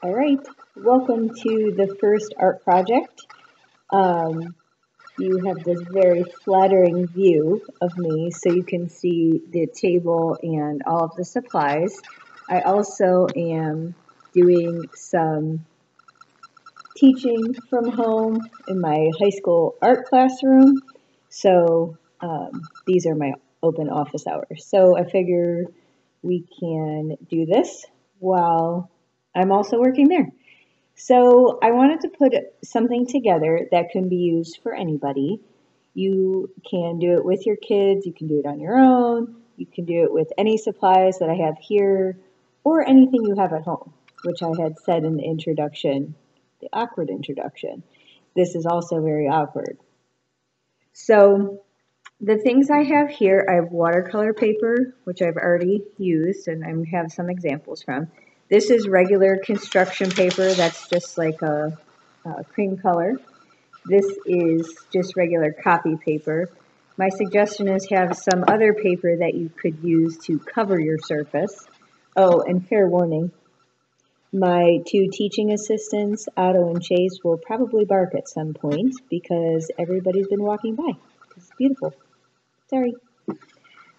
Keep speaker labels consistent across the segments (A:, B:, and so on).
A: All right, welcome to the first art project. Um, you have this very flattering view of me so you can see the table and all of the supplies. I also am doing some teaching from home in my high school art classroom. So these are my open office hours. So I figure we can do this while I'm also working there. So I wanted to put something together that can be used for anybody. You can do it with your kids, you can do it on your own, you can do it with any supplies that I have here, or anything you have at home, which I had said in the introduction, the awkward introduction. This is also very awkward. So the things I have here, I have watercolor paper, which I've already used, and I have some examples from. This is regular construction paper that's just like a cream color. This is just regular copy paper. My suggestion is have some other paper that you could use to cover your surface. Oh, and fair warning, my two teaching assistants, Otto and Chase, will probably bark at some point because everybody's been walking by. It's beautiful. Sorry.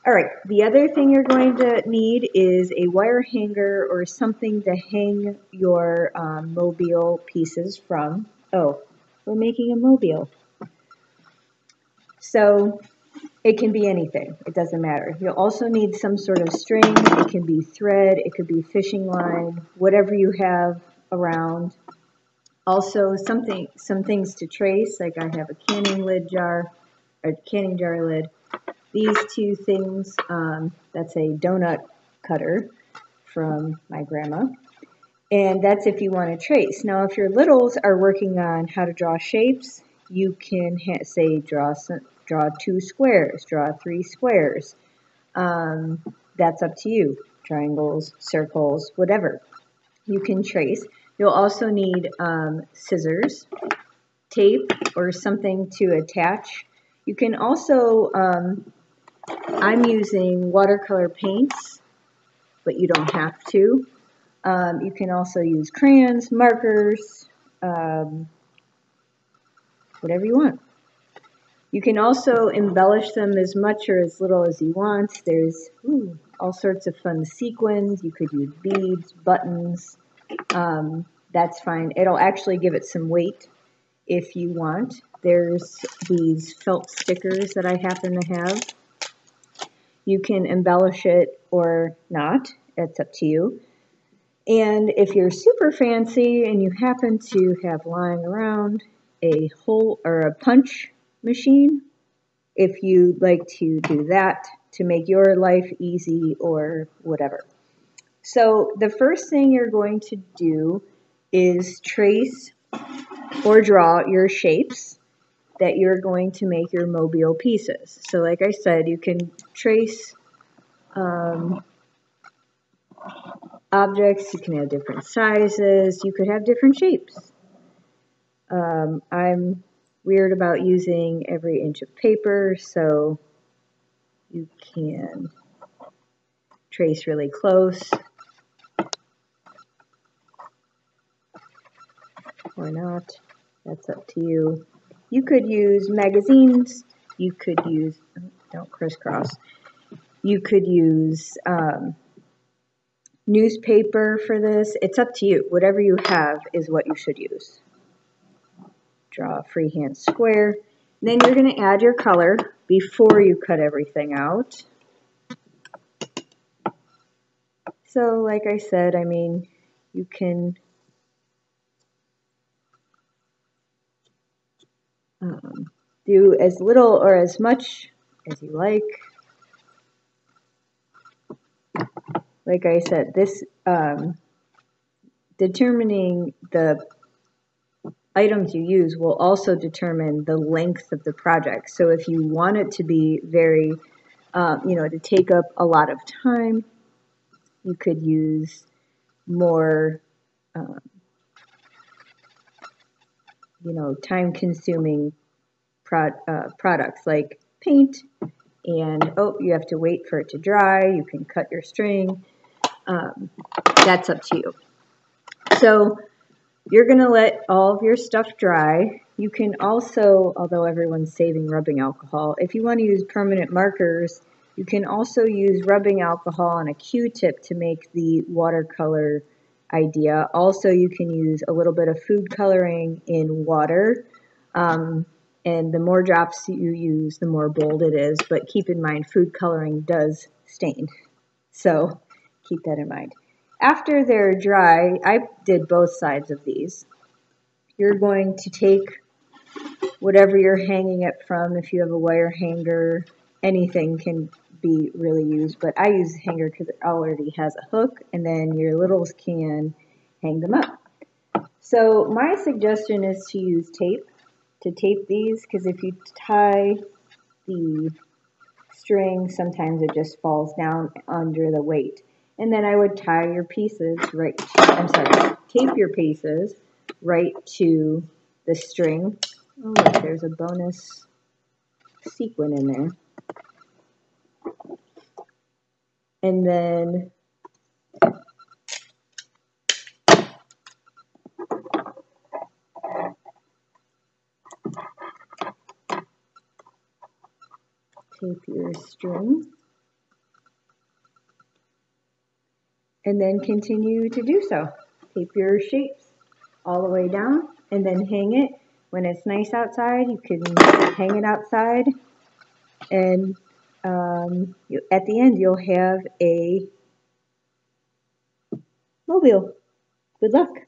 A: All right, the other thing you're going to need is a wire hanger or something to hang your mobile pieces from. Oh, we're making a mobile. So it can be anything. It doesn't matter. You'll also need some sort of string. It can be thread. It could be fishing line, whatever you have around. Also, some things to trace, like I have a canning jar lid. These two things, that's a donut cutter from my grandma. And that's if you want to trace. Now, if your littles are working on how to draw shapes, you can say draw 2 squares, draw 3 squares. That's up to you. Triangles, circles, whatever. You can trace. You'll also need scissors, tape, or something to attach. You can also, I'm using watercolor paints, but you don't have to. You can also use crayons, markers, whatever you want. You can also embellish them as much or as little as you want. There's all sorts of fun sequins. You could use beads, buttons. That's fine. It'll actually give it some weight if you want. There's these felt stickers that I happen to have. You can embellish it or not. It's up to you. And if you're super fancy and you happen to have lying around a hole or a punch machine, if you'd like to do that to make your life easy or whatever. So the first thing you're going to do is trace or draw your shapes that you're going to make your mobile pieces. So like I said, you can trace objects, you can have different sizes, you could have different shapes. I'm weird about using every inch of paper, so you can trace really close or not. That's up to you. You could use magazines, you could use, don't crisscross, you could use newspaper for this. It's up to you. Whatever you have is what you should use. Draw a freehand square. Then you're going to add your color before you cut everything out. So like I said, I mean, you can do as little or as much as you like. Like I said, this determining the items you use will also determine the length of the project. So if you want it to be very, to take up a lot of time, you could use more, time-consuming products like paint, and you have to wait for it to dry. You can cut your string. That's up to you. So you're going to let all of your stuff dry. You can also, although everyone's saving rubbing alcohol, if you want to use permanent markers, you can also use rubbing alcohol on a Q-tip to make the watercolor idea. Also, you can use a little bit of food coloring in water. And the more drops you use, the more bold it is. But keep in mind, food coloring does stain. So keep that in mind. After they're dry, I did both sides of these. You're going to take whatever you're hanging it from. If you have a wire hanger, anything can be really used. But I use a hanger because it already has a hook, and then your littles can hang them up. So my suggestion is to use tape to tape these, because if you tie the string, sometimes it just falls down under the weight. And then I would tie your pieces tape your pieces right to the string. Oh, look, there's a bonus sequin in there. And then tape your string. And then continue to do so. Tape your shapes all the way down and then hang it. When it's nice outside, you can hang it outside, and at the end you'll have a mobile. Good luck.